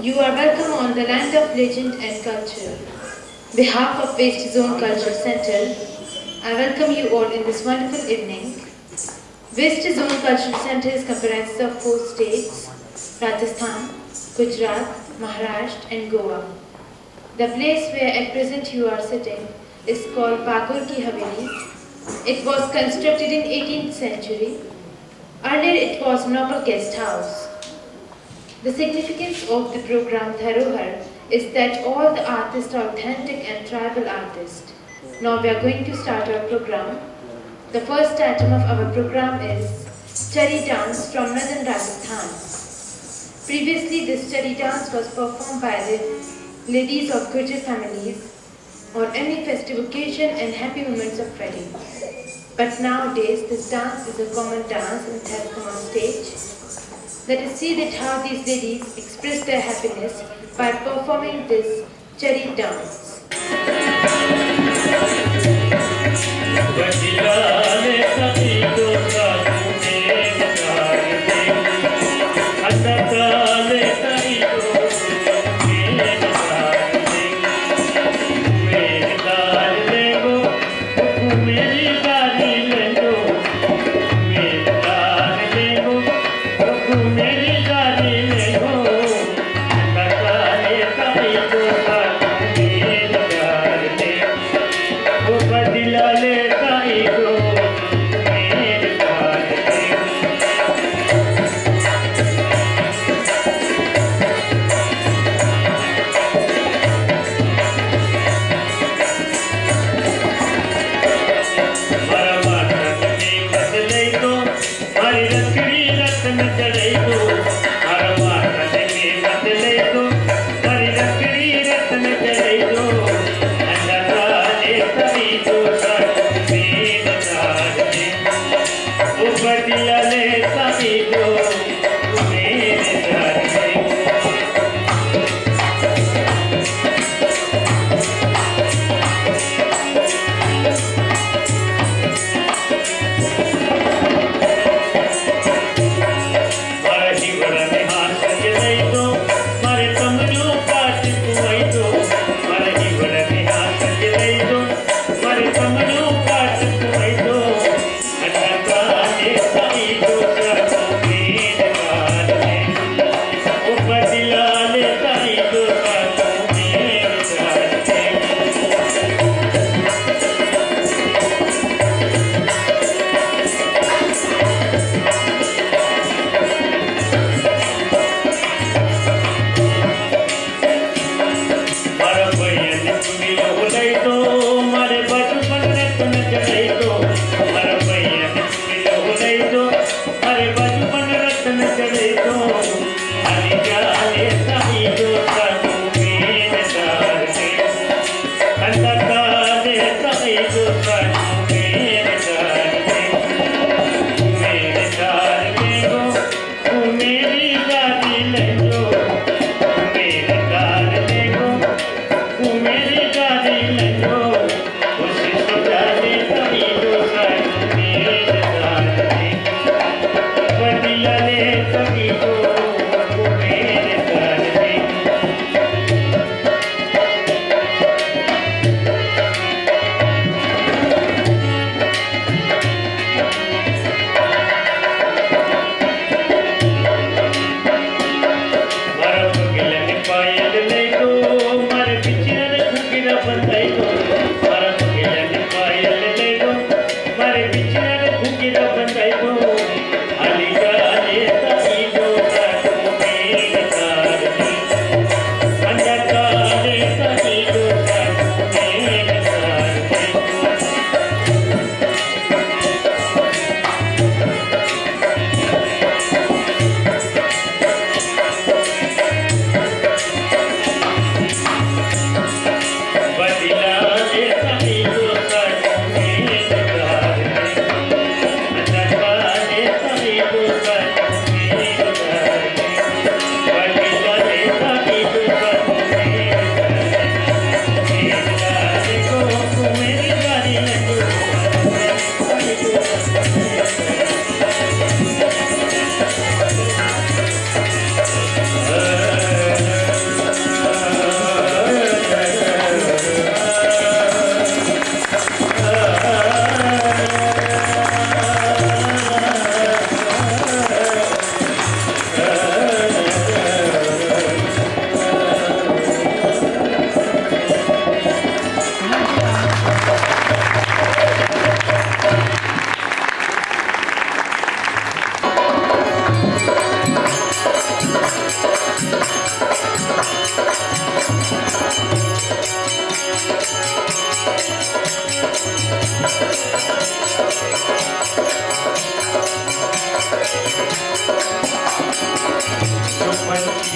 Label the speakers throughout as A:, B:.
A: You are welcome on the land of legend and culture. Behalf of West Zone Culture Center, I welcome you all in this wonderful evening. West Zone Cultural Center is comprised of 4 states, Rajasthan, Gujarat, Maharashtra and Goa. The place where at present you are sitting is called Bagur Ki Haveli. It was constructed in 18th century. Earlier it was a noble guest house. The significance of the program Dharohar is that all the artists are authentic and tribal artists. Now we are going to start our program. The first item of our program is Chari dance from northern Rajasthan. Previously this Chari dance was performed by the ladies of Gurjar families on any festive occasion and happy moments of wedding. But nowadays this dance is a common dance and it has come on stage. Let us see that how these ladies express their happiness by performing this Chari dance.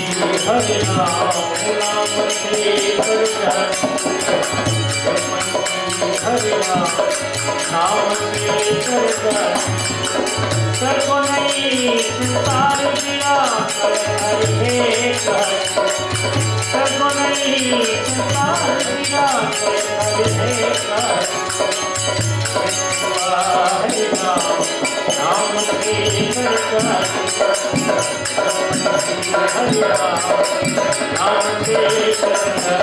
B: Hari नाम से कर हरि नाम से कर सबको नहीं संसार दिया कर हरि हे कर सबको नहीं संसार दिया कर हरि हे कर हरि नाम से कर हरि नाम से कर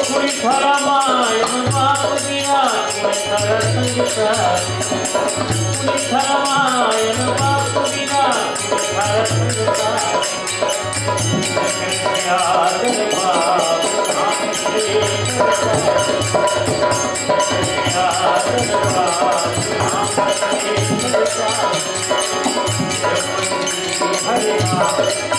B: कोई थारा मायन बाप दिया कोई थारा संगीता कोई थारा मायन बाप दिया कोई थारा संगीता याद बाप नाम से याद बाप नाम से हरि नाम से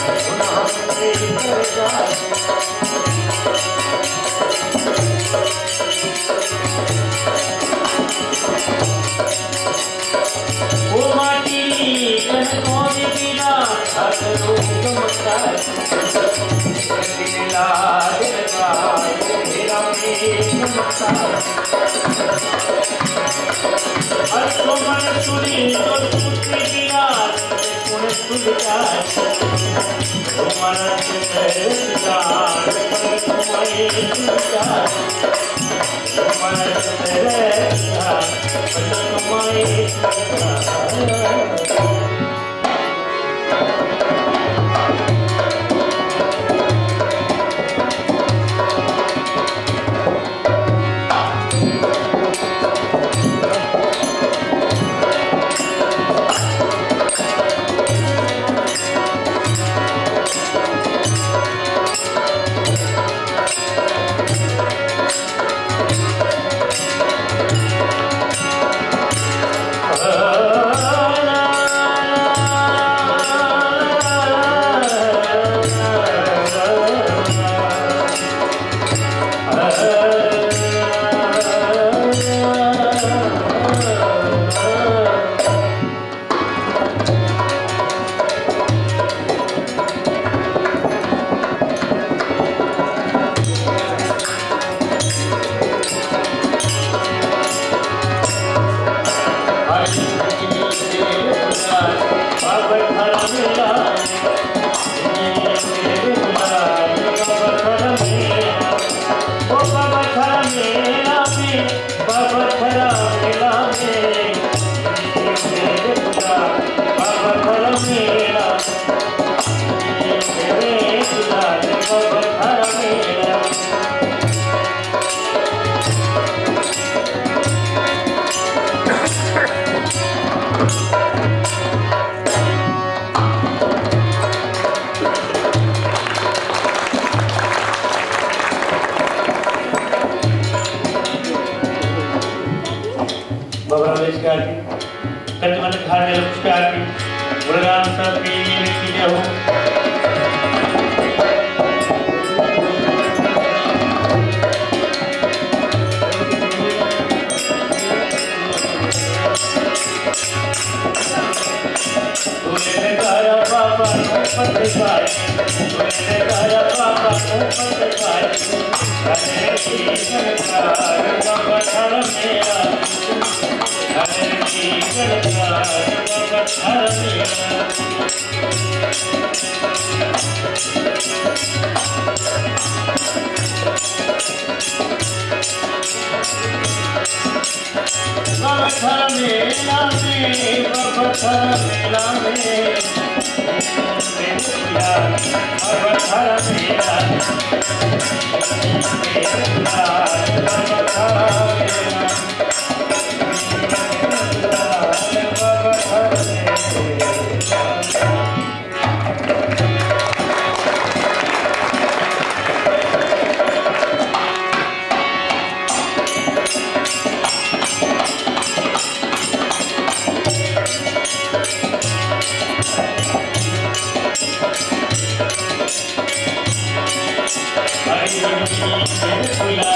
C: Hare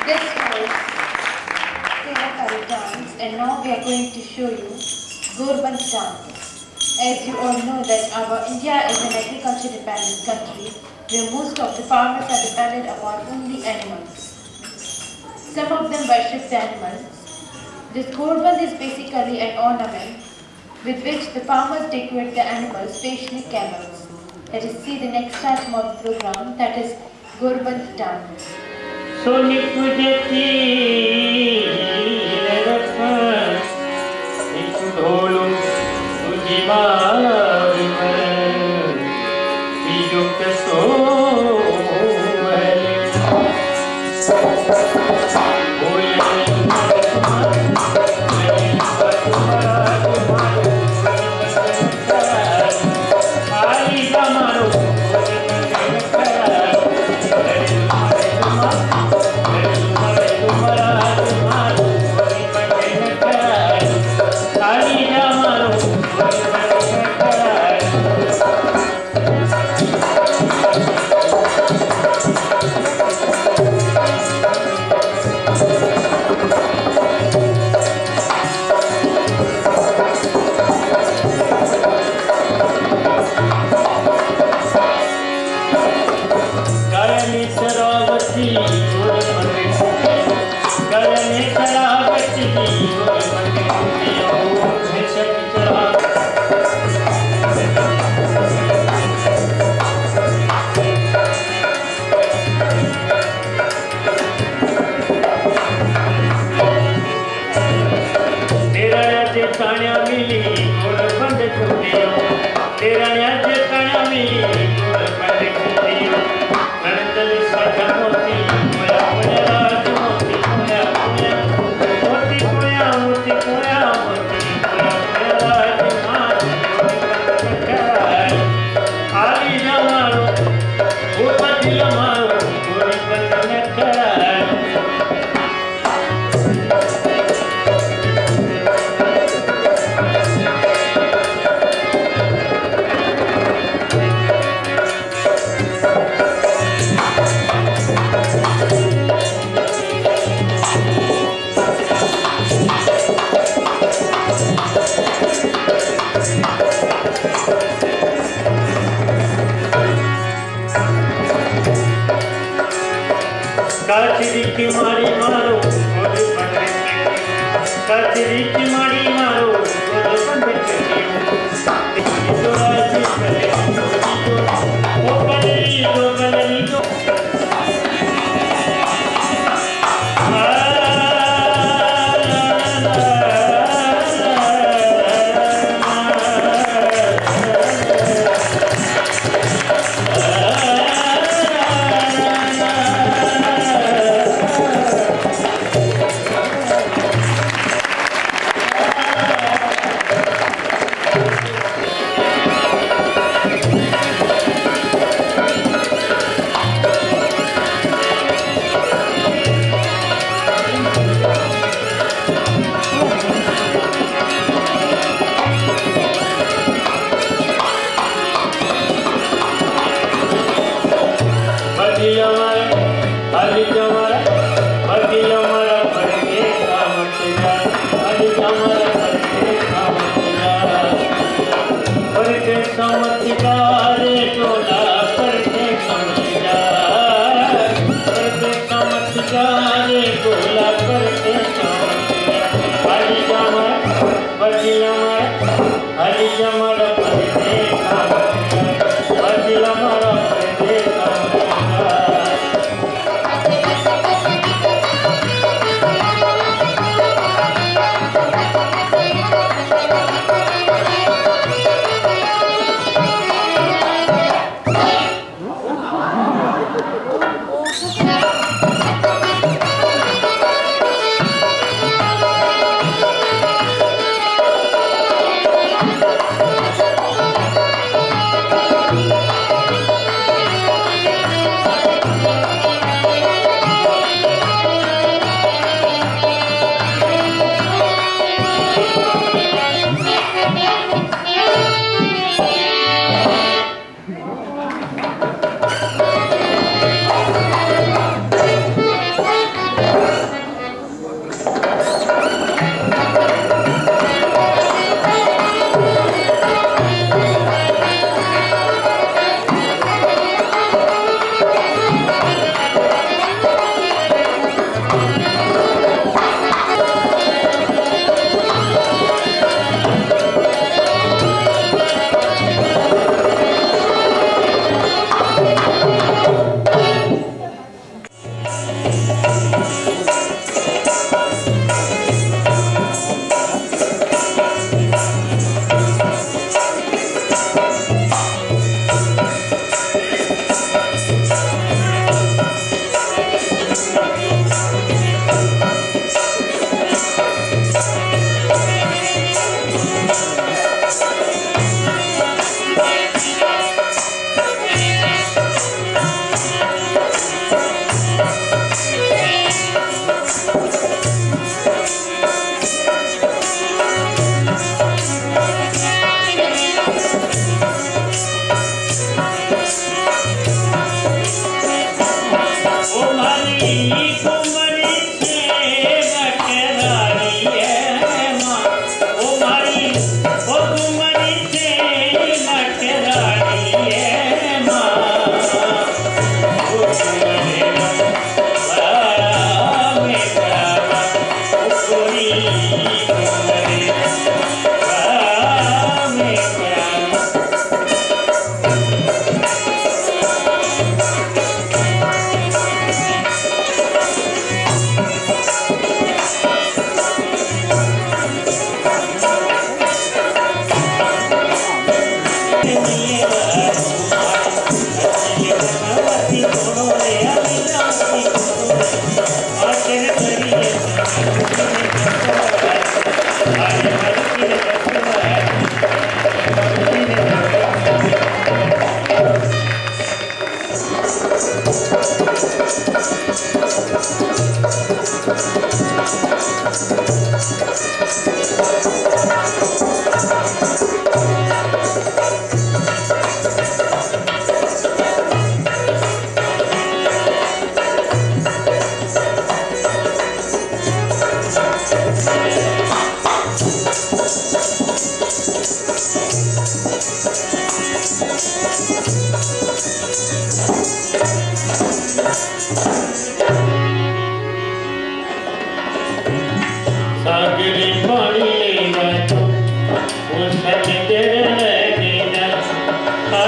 A: This was Terakari dance, and now we are going to show you Gorband dance. As you all know that our India is an agriculture dependent country where most of the farmers are dependent upon only animals. Some of them worship the animals. This Gorband is basically an ornament with which the farmers decorate the animals, especially camels. Let us see the next item of the program, that is Gorband dance.
B: Soni तुझे तीर रखन एक ढोलू तुझी बार में बीजों के सो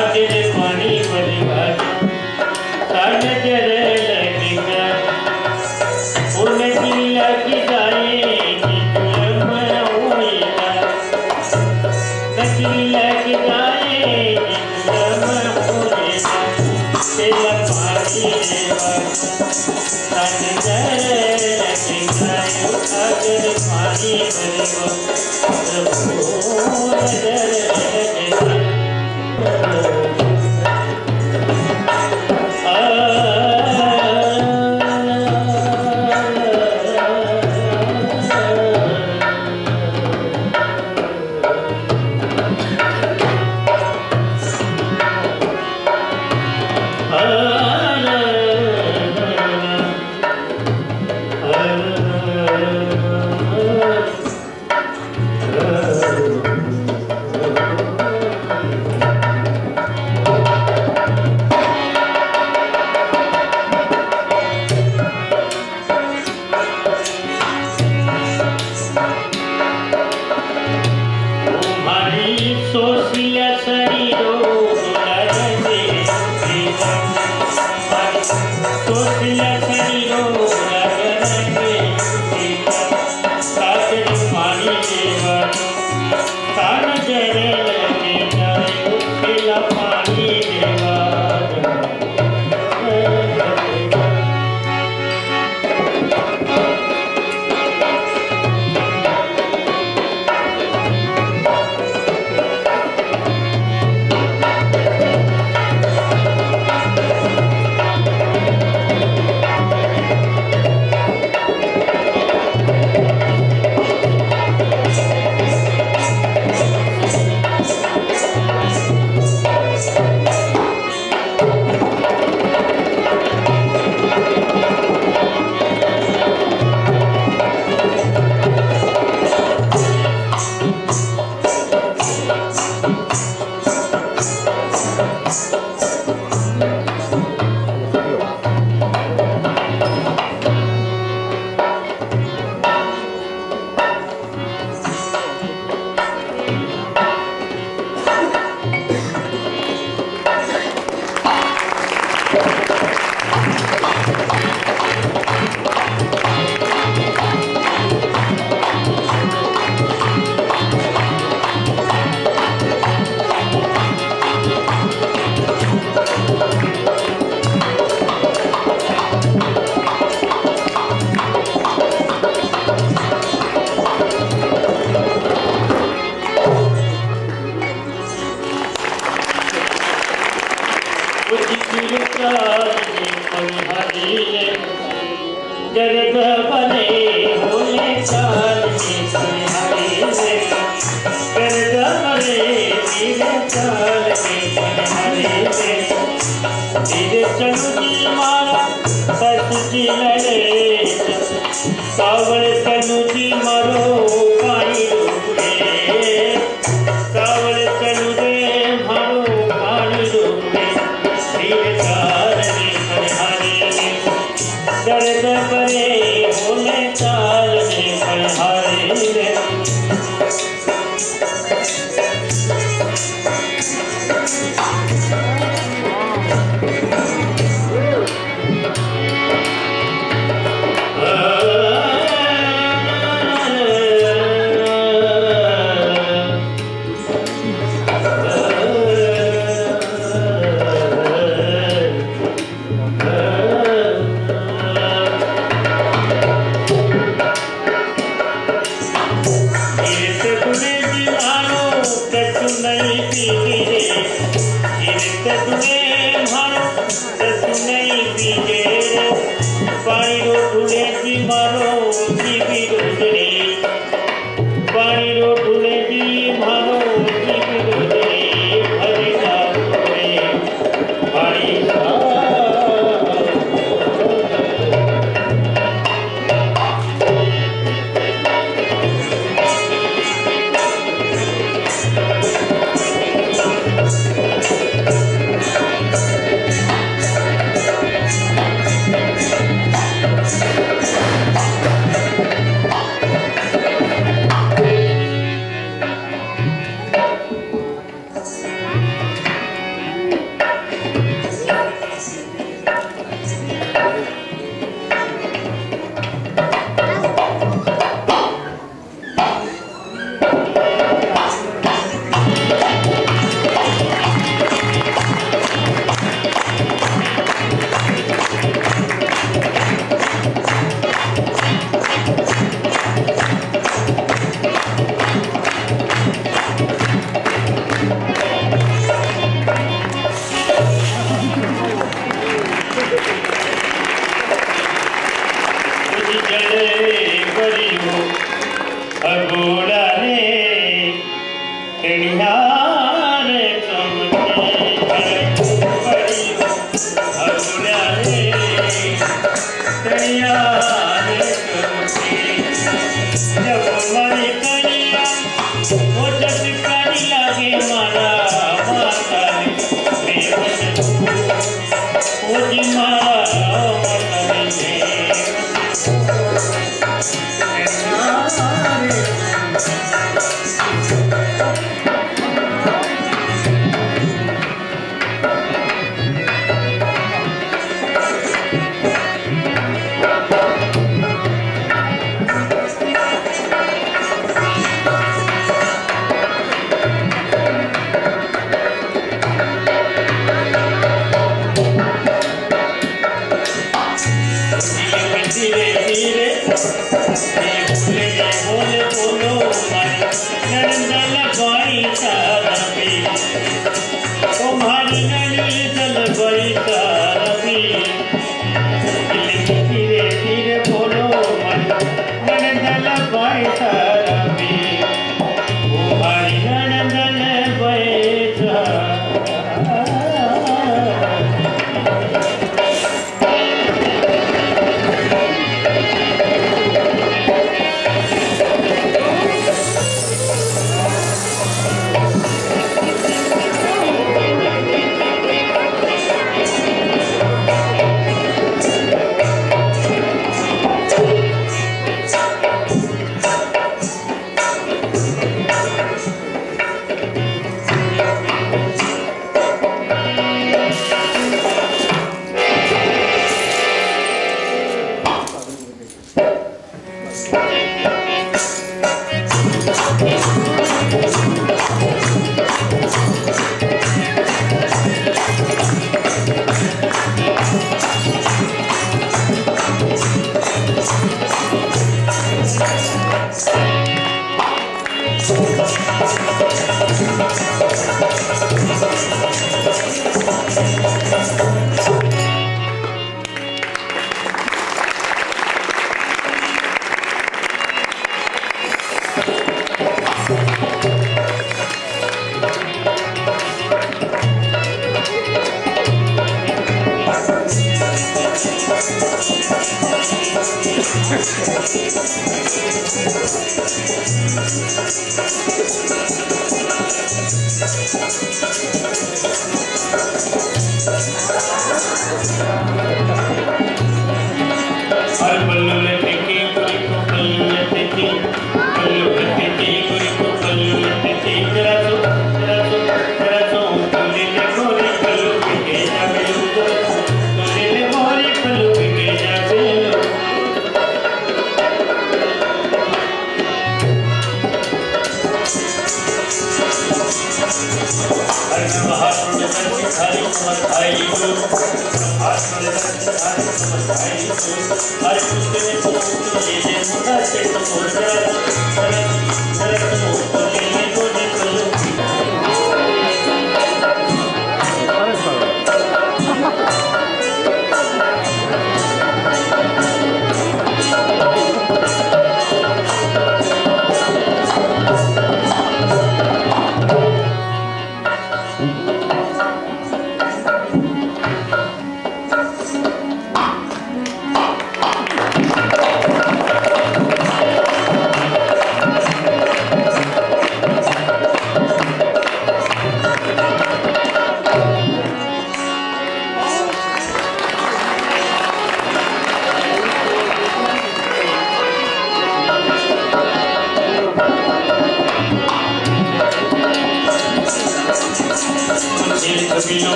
B: सागर पानी भरवा सन जर लगेगा उनकी लग जाएगी जुल्म होएगा नकी लग जाएगी जुल्म होएगा तेरा पानी देवा सन जर लगेगा सागर पानी भरवा प्रभु नजर लगेगा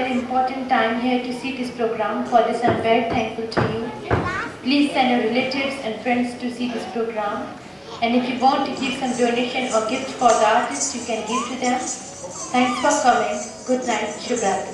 A: an important time here to see this program. For this, I'm very thankful to you. Please send your relatives and friends to see this program. And if you want to give some donation or gift for the artist, you can give to them. Thanks for coming. Good night. Shubh Ratri.